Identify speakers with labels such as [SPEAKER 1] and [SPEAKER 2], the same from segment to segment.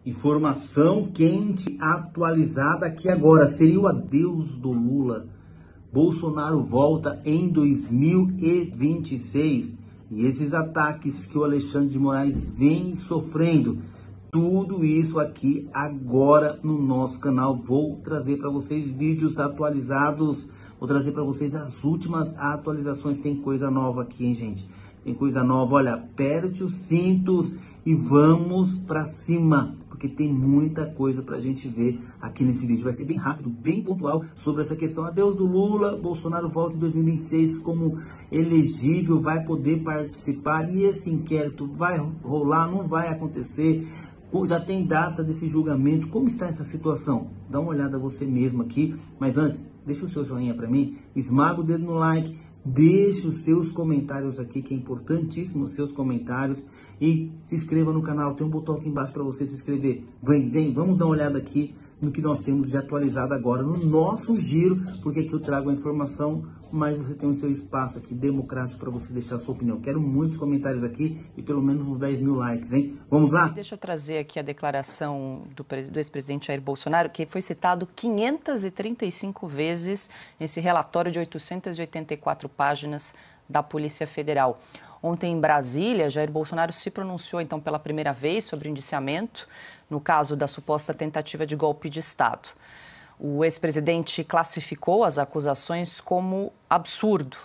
[SPEAKER 1] Informação quente, atualizada aqui agora. Seria o adeus do Lula. Bolsonaro volta em 2026. E esses ataques que o Alexandre de Moraes vem sofrendo. Tudo isso aqui agora no nosso canal. Vou trazer para vocês vídeos atualizados. Vou trazer para vocês as últimas atualizações. Tem coisa nova aqui, hein, gente? Tem coisa nova. Olha, aperte os cintos e vamos para cima. Porque tem muita coisa pra gente ver aqui nesse vídeo. Vai ser bem rápido, bem pontual sobre essa questão. Adeus do Lula, Bolsonaro volta em 2026 como elegível, vai poder participar. E esse inquérito vai rolar, não vai acontecer? Já tem data desse julgamento. Como está essa situação? Dá uma olhada você mesmo aqui. Mas antes, deixa o seu joinha pra mim, esmaga o dedo no like. Deixe os seus comentários aqui, que é importantíssimo os seus comentários. E se inscreva no canal, tem um botão aqui embaixo para você se inscrever. Vem, vamos dar uma olhada aqui no que nós temos de atualizado agora no nosso giro, porque aqui eu trago a informação, mas você tem o seu espaço aqui democrático para você deixar a sua opinião. Quero muitos comentários aqui e pelo menos uns 10 mil likes, hein? Vamos lá?
[SPEAKER 2] Deixa eu trazer aqui a declaração do ex-presidente Jair Bolsonaro, que foi citado 535 vezes nesse relatório de 884 páginas da Polícia Federal. Ontem, em Brasília, Jair Bolsonaro se pronunciou, então, pela primeira vez sobre o indiciamento, no caso da suposta tentativa de golpe de Estado. O ex-presidente classificou as acusações como absurdo.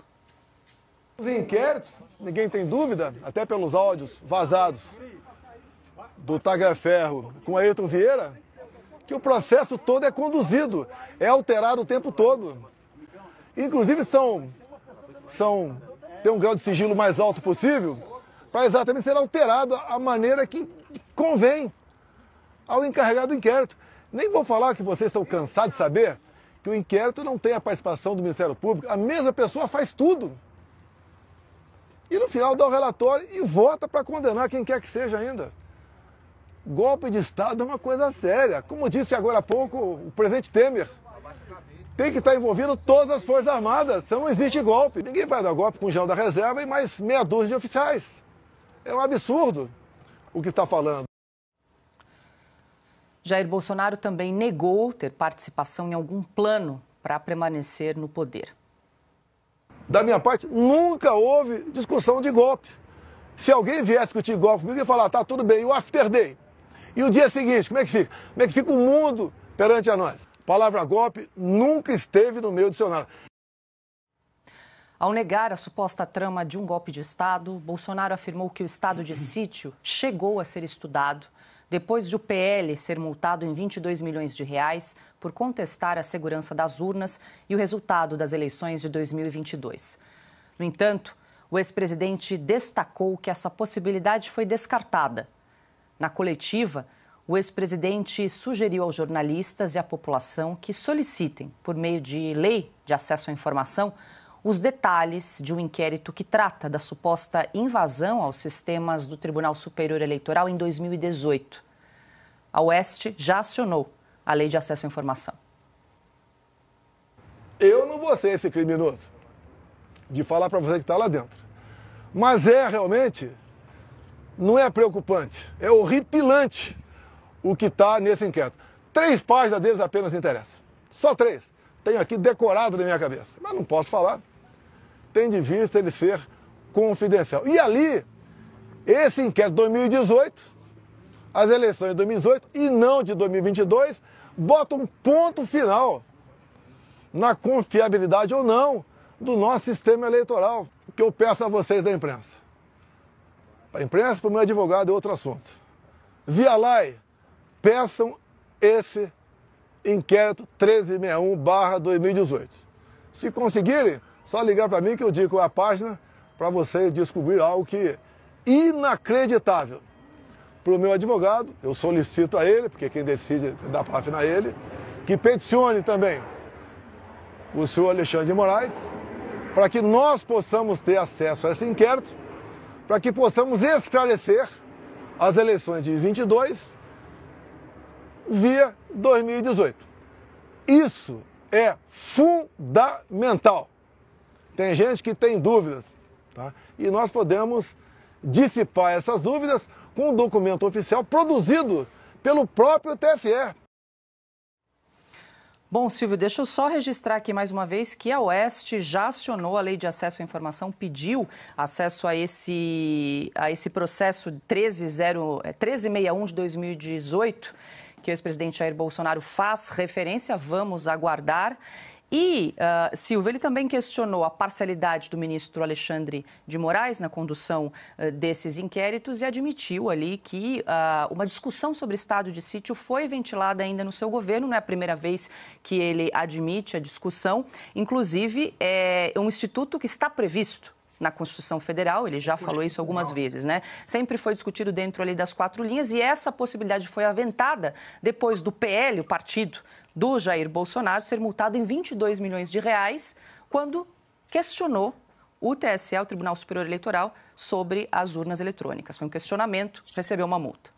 [SPEAKER 3] Os inquéritos, ninguém tem dúvida, até pelos áudios vazados do Tagliaferro com Ayrton Vieira, que o processo todo é conduzido, é alterado o tempo todo. Inclusive tem um grau de sigilo mais alto possível para exatamente ser alterado a maneira que convém ao encarregado do inquérito. Nem vou falar que vocês estão cansados de saber que o inquérito não tem a participação do Ministério Público. A mesma pessoa faz tudo. E no final dá o relatório e vota para condenar quem quer que seja ainda. Golpe de Estado é uma coisa séria. Como disse agora há pouco o presidente Temer, tem que estar envolvido todas as Forças Armadas, senão não existe golpe. Ninguém vai dar golpe com o general da reserva e mais meia dúzia de oficiais. É um absurdo o que está falando.
[SPEAKER 2] Jair Bolsonaro também negou ter participação em algum plano para permanecer no poder.
[SPEAKER 3] Da minha parte, nunca houve discussão de golpe. Se alguém viesse discutir golpe comigo e falar, tá tudo bem, e o after day? E o dia seguinte, como é que fica? Como é que fica o mundo perante a nós? A palavra golpe nunca esteve no meu dicionário.
[SPEAKER 2] Ao negar a suposta trama de um golpe de Estado, Bolsonaro afirmou que o estado de sítio chegou a ser estudado depois de o PL ser multado em 22 milhões de reais por contestar a segurança das urnas e o resultado das eleições de 2022. No entanto, o ex-presidente destacou que essa possibilidade foi descartada. Na coletiva, o ex-presidente sugeriu aos jornalistas e à população que solicitem, por meio de lei de acesso à informação, os detalhes de um inquérito que trata da suposta invasão aos sistemas do Tribunal Superior Eleitoral em 2018. A Oeste já acionou a lei de acesso à informação.
[SPEAKER 3] Eu não vou ser esse criminoso de falar para você que está lá dentro. Mas realmente, não é preocupante, é horripilante o que está nesse inquérito. 3 páginas deles apenas interessam. Só 3. Tenho aqui decorado na minha cabeça. Mas não posso falar. Tem de vista ele ser confidencial. E ali, esse inquérito de 2018, as eleições de 2018 e não de 2022, bota um ponto final na confiabilidade ou não do nosso sistema eleitoral. O que eu peço a vocês da imprensa. A imprensa, para o meu advogado, é outro assunto. Via Lai, peçam esse inquérito 1361/2018. Se conseguirem, só ligar para mim que eu digo a página para você descobrir algo que é inacreditável. Para o meu advogado, eu solicito a ele, porque quem decide dá página a ele, que peticione também o senhor Alexandre de Moraes, para que nós possamos ter acesso a esse inquérito, para que possamos esclarecer as eleições de 22 via 2018. Isso é fundamental. Tem gente que tem dúvidas, tá? E nós podemos dissipar essas dúvidas com um documento oficial produzido pelo próprio TSE.
[SPEAKER 2] Bom, Silvio, deixa eu só registrar aqui mais uma vez que a Oeste já acionou a Lei de Acesso à Informação, pediu acesso a esse processo 1361 de 2018, que o ex-presidente Jair Bolsonaro faz referência. Vamos aguardar. E, Silvio, ele também questionou a parcialidade do ministro Alexandre de Moraes na condução desses inquéritos e admitiu ali que uma discussão sobre estado de sítio foi ventilada ainda no seu governo. Não é a primeira vez que ele admite a discussão. Inclusive, é um instituto que está previsto na Constituição Federal, ele já falou isso algumas vezes, né? Sempre foi discutido dentro ali das 4 linhas e essa possibilidade foi aventada depois do PL, o partido do Jair Bolsonaro, ser multado em 22 milhões de reais quando questionou o TSE, o Tribunal Superior Eleitoral, sobre as urnas eletrônicas. Foi um questionamento, recebeu uma multa.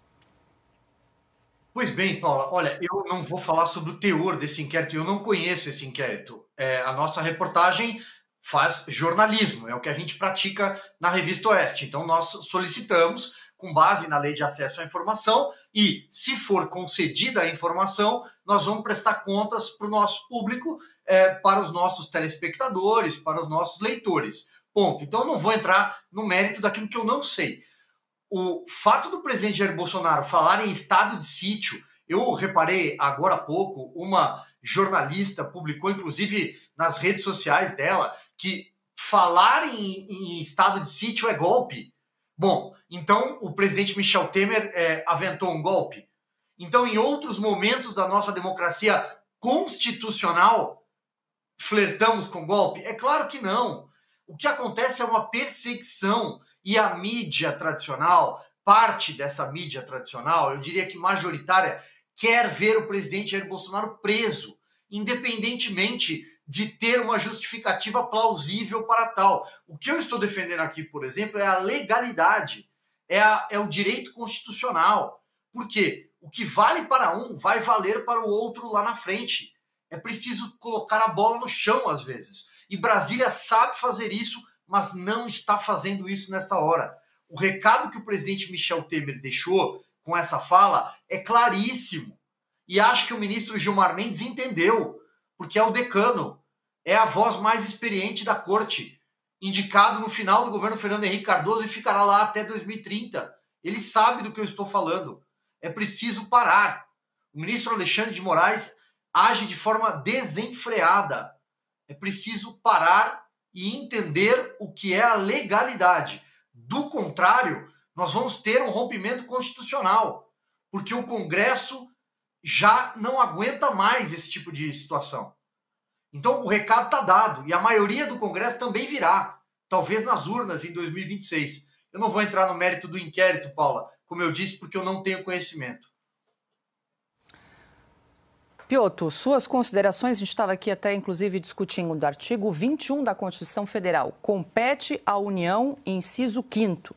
[SPEAKER 4] Pois bem, Paula, olha, eu não vou falar sobre o teor desse inquérito, eu não conheço esse inquérito. A nossa reportagem faz jornalismo, é o que a gente pratica na Revista Oeste. Então, nós solicitamos, com base na Lei de Acesso à Informação, e, se for concedida a informação, nós vamos prestar contas para o nosso público, para os nossos telespectadores, para os nossos leitores. Ponto. Então, eu não vou entrar no mérito daquilo que eu não sei. O fato do presidente Jair Bolsonaro falar em estado de sítio, eu reparei agora há pouco, uma jornalista publicou, inclusive nas redes sociais dela, que falar em estado de sítio é golpe. Bom, então o presidente Michel Temer aventou um golpe. Então, em outros momentos da nossa democracia constitucional, flertamos com golpe? É claro que não. O que acontece é uma perseguição e a mídia tradicional, parte dessa mídia tradicional, eu diria que majoritária, quer ver o presidente Jair Bolsonaro preso, independentemente de ter uma justificativa plausível para tal. O que eu estou defendendo aqui, por exemplo, é a legalidade, é o direito constitucional. Por quê? O que vale para um vai valer para o outro lá na frente. É preciso colocar a bola no chão, às vezes. E Brasília sabe fazer isso, mas não está fazendo isso nessa hora. O recado que o presidente Michel Temer deixou com essa fala é claríssimo. E acho que o ministro Gilmar Mendes entendeu, porque é o decano, é a voz mais experiente da corte, indicado no final do governo Fernando Henrique Cardoso e ficará lá até 2030. Ele sabe do que eu estou falando. É preciso parar. O ministro Alexandre de Moraes age de forma desenfreada. É preciso parar e entender o que é a legalidade. Do contrário, nós vamos ter um rompimento constitucional, porque o Congresso já não aguenta mais esse tipo de situação. Então, o recado está dado, e a maioria do Congresso também virá, talvez nas urnas em 2026. Eu não vou entrar no mérito do inquérito, Paula, como eu disse, porque eu não tenho conhecimento.
[SPEAKER 2] Piotr, suas considerações, a gente estava aqui até inclusive discutindo do artigo 21 da Constituição Federal. Compete à União, inciso 5º,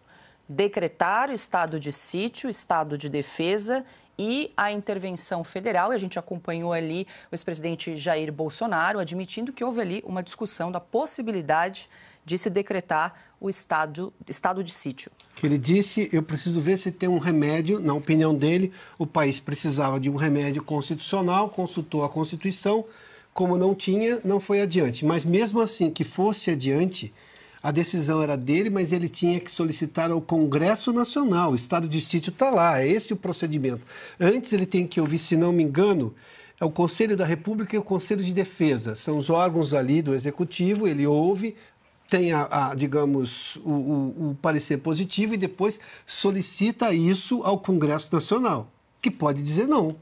[SPEAKER 2] decretar estado de sítio, estado de defesa e a intervenção federal. E a gente acompanhou ali o ex-presidente Jair Bolsonaro admitindo que houve ali uma discussão da possibilidade de se decretar o estado de sítio.
[SPEAKER 5] Que ele disse, eu preciso ver se tem um remédio, na opinião dele, o país precisava de um remédio constitucional, consultou a Constituição, como não tinha, não foi adiante. Mas mesmo assim, que fosse adiante, a decisão era dele, mas ele tinha que solicitar ao Congresso Nacional. O estado de sítio está lá, é esse o procedimento. Antes ele tem que ouvir, se não me engano, é o Conselho da República e o Conselho de Defesa. São os órgãos ali do Executivo, ele ouve, tem, digamos, o parecer positivo e depois solicita isso ao Congresso Nacional, que pode dizer não.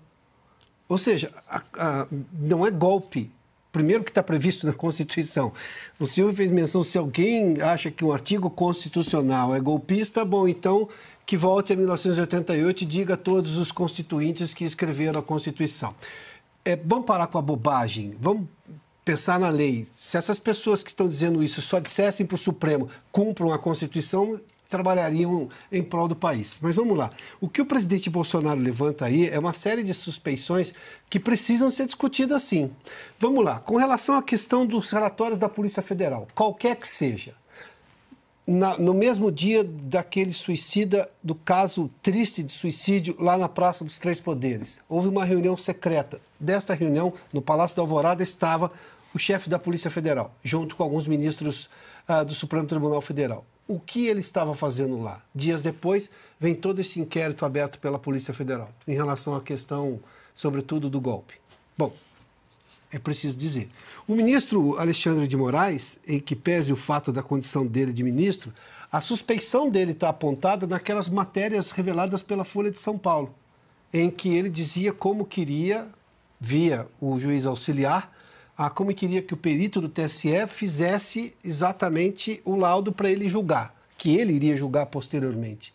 [SPEAKER 5] Ou seja, não é golpe. Primeiro que está previsto na Constituição. O senhor fez menção, se alguém acha que um artigo constitucional é golpista, bom, então que volte a 1988 e diga a todos os constituintes que escreveram a Constituição. Vamos parar com a bobagem, vamos pensar na lei. Se essas pessoas que estão dizendo isso só dissessem para o Supremo, cumpram a Constituição, trabalhariam em prol do país. Mas vamos lá. O que o presidente Bolsonaro levanta aí é uma série de suspeições que precisam ser discutidas sim. Vamos lá. Com relação à questão dos relatórios da Polícia Federal, qualquer que seja, no mesmo dia daquele suicida, do caso triste de suicídio lá na Praça dos Três Poderes. Houve uma reunião secreta. Desta reunião, no Palácio da Alvorada, estava o chefe da Polícia Federal, junto com alguns ministros do Supremo Tribunal Federal. O que ele estava fazendo lá? Dias depois, vem todo esse inquérito aberto pela Polícia Federal, em relação à questão, sobretudo, do golpe. Bom, é preciso dizer. O ministro Alexandre de Moraes, em que pese o fato da condição dele de ministro, a suspeição dele está apontada naquelas matérias reveladas pela Folha de São Paulo, em que ele dizia como queria, via o juiz auxiliar, como queria que o perito do TSE fizesse exatamente o laudo para ele julgar, que ele iria julgar posteriormente.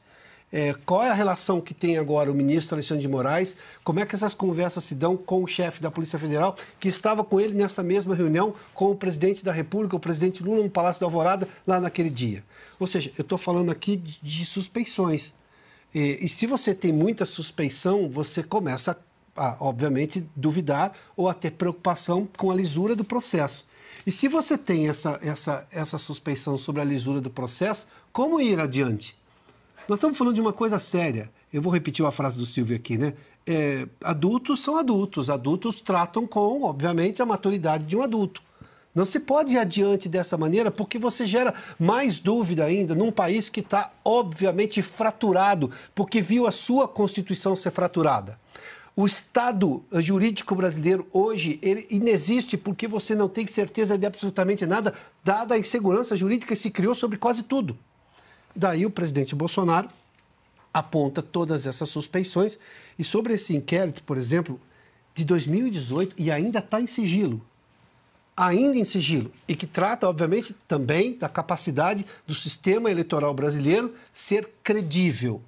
[SPEAKER 5] Qual é a relação que tem agora o ministro Alexandre de Moraes? Como é que essas conversas se dão com o chefe da Polícia Federal, que estava com ele nessa mesma reunião com o presidente da República, o presidente Lula, no Palácio da Alvorada, lá naquele dia? Ou seja, eu estou falando aqui de suspeições. E se você tem muita suspeição, você começa a, obviamente, duvidar ou a ter preocupação com a lisura do processo. E se você tem essa suspeição sobre a lisura do processo, como ir adiante? Nós estamos falando de uma coisa séria. Eu vou repetir a frase do Silvio aqui, né? Adultos são adultos. Adultos tratam com, obviamente, a maturidade de um adulto. Não se pode ir adiante dessa maneira porque você gera mais dúvida ainda num país que está, obviamente, fraturado, porque viu a sua Constituição ser fraturada. O Estado jurídico brasileiro hoje, ele inexiste porque você não tem certeza de absolutamente nada, dada a insegurança jurídica que se criou sobre quase tudo. Daí o presidente Bolsonaro aponta todas essas suspeições e sobre esse inquérito, por exemplo, de 2018, e ainda está em sigilo. Ainda em sigilo. E que trata, obviamente, também da capacidade do sistema eleitoral brasileiro ser credível,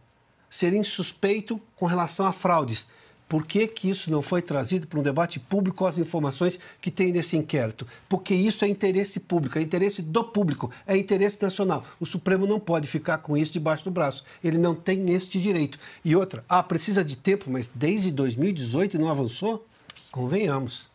[SPEAKER 5] ser insuspeito com relação a fraudes. Por que isso não foi trazido para um debate público, as informações que tem nesse inquérito? Porque isso é interesse público, é interesse do público, é interesse nacional. O Supremo não pode ficar com isso debaixo do braço. Ele não tem este direito. E outra, precisa de tempo, mas desde 2018 não avançou? Convenhamos.